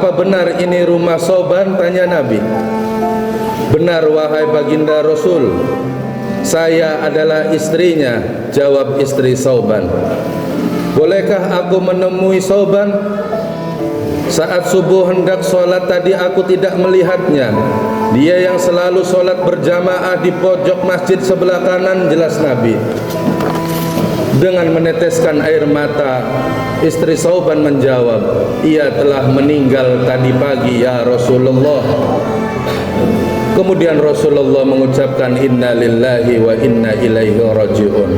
"Apa benar ini rumah Sauban?" tanya Nabi. "Benar wahai baginda Rasul, saya adalah istrinya," jawab istri Sauban. "Bolehkah aku menemui Sauban? Saat subuh hendak sholat tadi aku tidak melihatnya. Dia yang selalu sholat berjamaah di pojok masjid sebelah kanan," jelas Nabi. Dengan meneteskan air mata, istri Sauban menjawab, "Ia telah meninggal tadi pagi ya Rasulullah." Kemudian Rasulullah mengucapkan, "Inna lillahi wa inna ilaihi raji'un."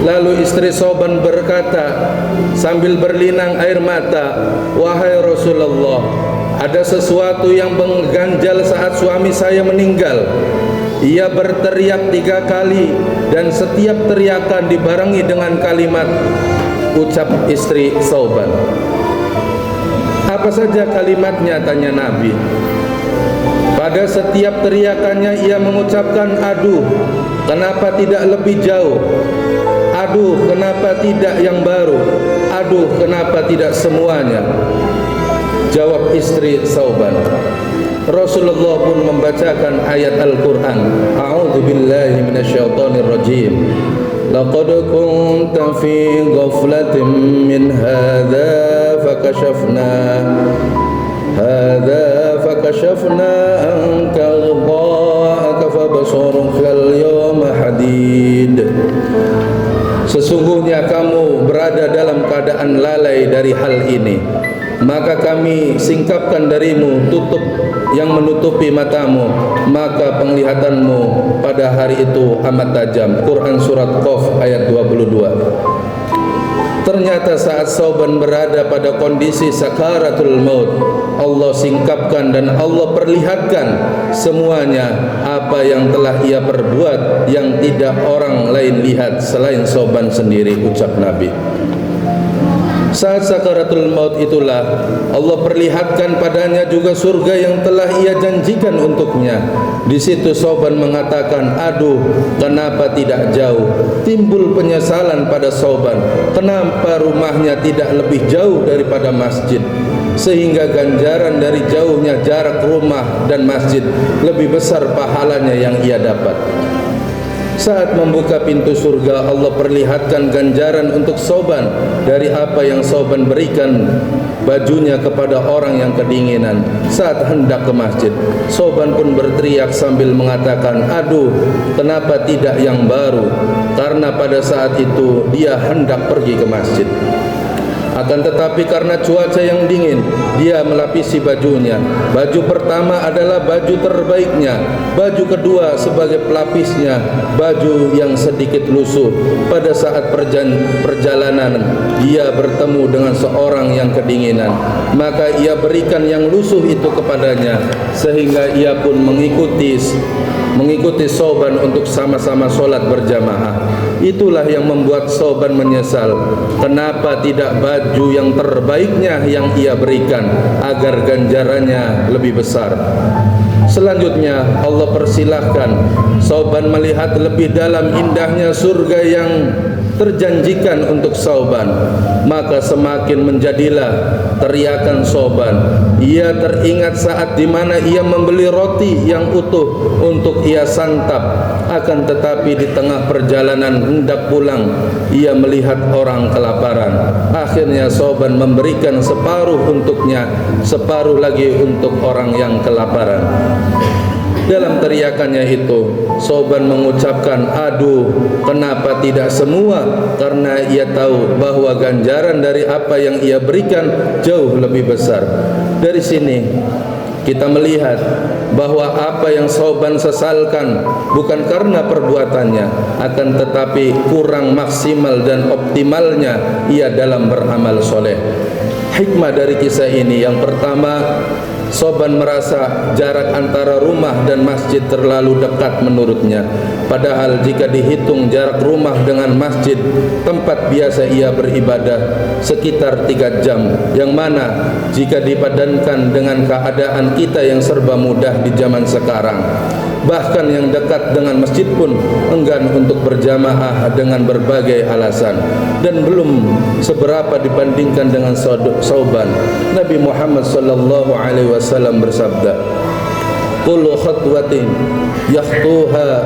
Lalu istri Sauban berkata sambil berlinang air mata, "Wahai Rasulullah, ada sesuatu yang mengganjal saat suami saya meninggal. Ia berteriak 3 kali dan setiap teriakan dibarengi dengan kalimat," ucap istri Sauban. "Apa saja kalimatnya?" tanya Nabi. "Pada setiap teriakannya ia mengucapkan, 'Aduh, kenapa tidak lebih jauh? Aduh, kenapa tidak yang baru? Aduh, kenapa tidak semuanya?' jawab istri Sauban. Rasulullah pun membacakan ayat Al-Quran, "A'udzu billahi minasyaitonir rajim. Laqad kunta fi ghaflatin min hadza fakashafna anka ghita'aka fabasaruka al-yawma hadid." Sesungguhnya kamu berada dalam keadaan lalai dari hal ini, maka kami singkapkan darimu tutup yang menutupi matamu, maka penglihatanmu pada hari itu amat tajam. Quran Surat Qaf ayat 22. Ternyata saat Sauban berada pada kondisi sakaratul maut, Allah singkapkan dan Allah perlihatkan semuanya apa yang telah ia perbuat yang tidak orang lain lihat selain Sauban sendiri, ucap Nabi. Saat sakaratul maut itulah Allah perlihatkan padanya juga surga yang telah ia janjikan untuknya. Di situ Sauban mengatakan, "Aduh, kenapa tidak jauh?" Timbul penyesalan pada Sauban, kenapa rumahnya tidak lebih jauh daripada masjid, sehingga ganjaran dari jauhnya jarak rumah dan masjid lebih besar pahalanya yang ia dapat. Saat membuka pintu surga, Allah perlihatkan ganjaran untuk Sauban dari apa yang Sauban berikan bajunya kepada orang yang kedinginan. Saat hendak ke masjid, Sauban pun berteriak sambil mengatakan, "Aduh, kenapa tidak yang baru?" Karena pada saat itu dia hendak pergi ke masjid. Akan tetapi karena cuaca yang dingin, dia melapisi bajunya. Baju pertama adalah baju terbaiknya, baju kedua sebagai pelapisnya, baju yang sedikit lusuh. Pada saat perjalanan, dia bertemu dengan seorang yang kedinginan, maka ia berikan yang lusuh itu kepadanya, sehingga ia pun mengikuti Sauban untuk sama-sama sholat berjamaah. Itulah yang membuat Sauban menyesal, kenapa tidak baju yang terbaiknya yang ia berikan agar ganjarannya lebih besar. Selanjutnya Allah persilahkan Sauban melihat lebih dalam indahnya surga yang terjanjikan untuk Sauban. Maka semakin menjadilah teriakan Sauban. Ia teringat saat di mana ia membeli roti yang utuh untuk ia santap. Akan tetapi di tengah perjalanan hendak pulang, ia melihat orang kelaparan. Akhirnya Sauban memberikan separuh untuknya, separuh lagi untuk orang yang kelaparan. Dalam teriakannya itu, Sauban mengucapkan, "Aduh, kenapa tidak semua?" Karena ia tahu bahwa ganjaran dari apa yang ia berikan jauh lebih besar. Dari sini kita melihat bahwa apa yang Sauban sesalkan bukan karena perbuatannya, akan tetapi kurang maksimal dan optimalnya ia dalam beramal soleh. Hikmah dari kisah ini, yang pertama, Sauban merasa jarak antara rumah dan masjid terlalu dekat menurutnya. Padahal jika dihitung jarak rumah dengan masjid, tempat biasa ia beribadah, sekitar 3 jam. Yang mana jika dipadankan dengan keadaan kita yang serba mudah di zaman sekarang, Bahkan yang dekat dengan masjid pun enggan untuk berjamaah dengan berbagai alasan. Dan belum seberapa dibandingkan dengan Sauban. Nabi Muhammad sallallahu alaihi wasallam bersabda, kullu khatwatin yakhtuha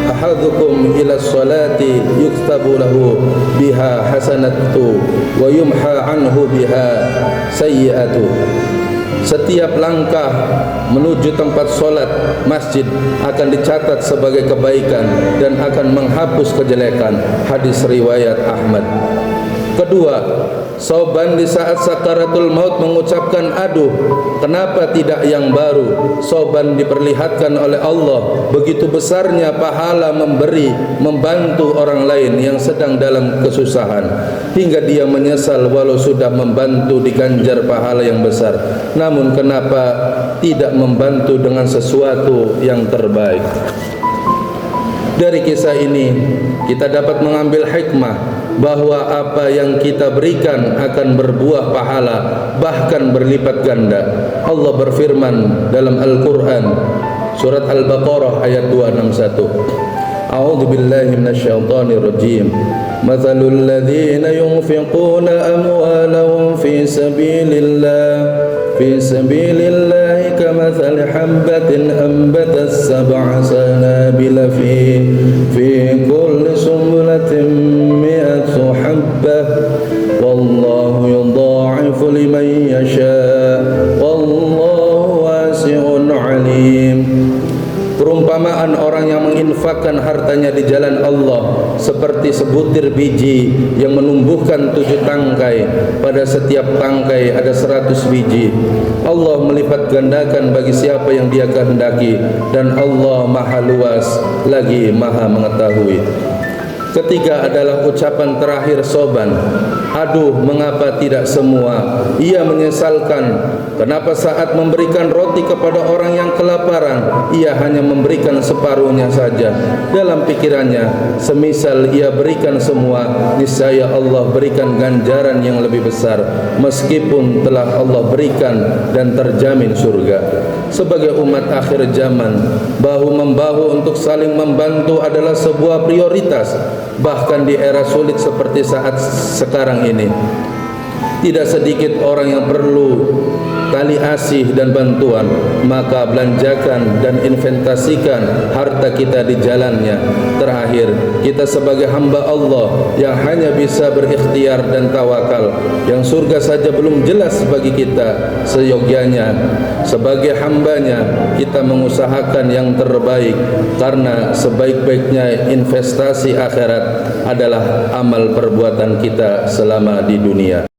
ahadukum ila sholati yuktabu lahu biha hasanatu wa yumha anhu biha sayyi'atu. Setiap langkah menuju tempat solat masjid akan dicatat sebagai kebaikan dan akan menghapus kejelekan. Hadis riwayat Ahmad. Kedua, Sauban di saat sakaratul maut mengucapkan, aduh, kenapa tidak yang baru? Sauban diperlihatkan oleh Allah begitu besarnya pahala membantu orang lain yang sedang dalam kesusahan, hingga dia menyesal walau sudah membantu diganjar pahala yang besar. Namun kenapa tidak membantu dengan sesuatu yang terbaik? Dari kisah ini kita dapat mengambil hikmah bahwa apa yang kita berikan akan berbuah pahala, bahkan berlipat ganda. Allah berfirman dalam Al-Quran surat Al-Baqarah ayat 261, A'udzu billahi minasyaitonir rajim. Mathalul ladzina yunfiquna amwalahum fi sabilillah kamathali habbatin ambatat sab'a sanabila fi kulli sumbulatin mi'atu habbah wallahu yudha'ifu liman yasha wallahu wasi'un 'alim. Perumpamaan orang yang menginfakkan hartanya di jalan Allah seperti sebutir biji yang menumbuhkan 7 tangkai. Pada setiap tangkai ada 100 biji. Allah melipat gandakan bagi siapa yang Dia kehendaki, dan Allah Maha luas lagi Maha mengetahui. Ketiga adalah ucapan terakhir Sauban, aduh, mengapa tidak semua? Ia menyesalkan kenapa saat memberikan roti kepada orang yang kelaparan, ia hanya memberikan separuhnya saja. Dalam pikirannya, semisal ia berikan semua, niscaya Allah berikan ganjaran yang lebih besar, meskipun telah Allah berikan dan terjamin surga. Sebagai umat akhir zaman, bahu-membahu untuk saling membantu adalah sebuah prioritas. Bahkan di era sulit seperti saat sekarang ini, tidak sedikit orang yang perlu tali asih dan bantuan, maka belanjakan dan investasikan harta kita di jalannya. Terakhir, kita sebagai hamba Allah yang hanya bisa berikhtiar dan tawakal, yang surga saja belum jelas bagi kita, seyogyanya sebagai hambanya kita mengusahakan yang terbaik, karena sebaik-baiknya investasi akhirat adalah amal perbuatan kita selama di dunia.